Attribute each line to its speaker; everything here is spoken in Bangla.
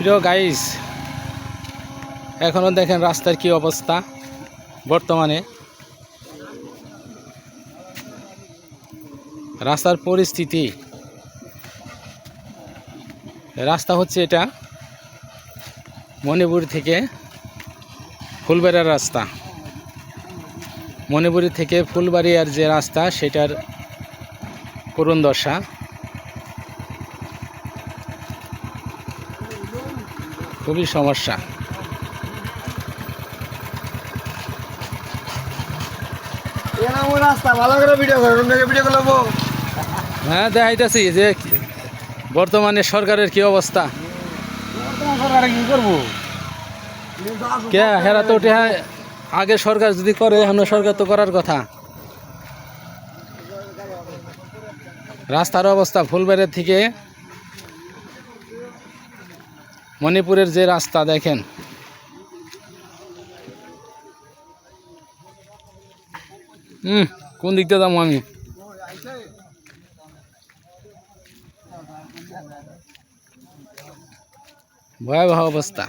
Speaker 1: প্রিয় গাইস, এখনো দেখেন রাস্তার কি অবস্থা। বর্তমানে রাস্তার পরিস্থিতি, রাস্তা হচ্ছে এটা মণিপুর থেকে ফুলবাড়িয়ার রাস্তা। মণিপুর থেকে ফুলবাড়িয়ার যে রাস্তা সেটার করুণ দশা। খুবই সমস্যা। হ্যাঁ, দেখাইতেছি যে বর্তমানে সরকারের কি অবস্থা। কে হেরা তো আগে সরকার যদি করে, আমরা সরকার তো করার কথা। রাস্তার অবস্থা ফুলবাড়িয়া থেকে মণিপুরের যে রাস্তা দেখেন, কোন দিকটা যাবো আমি? ভয়াবহ অবস্থা।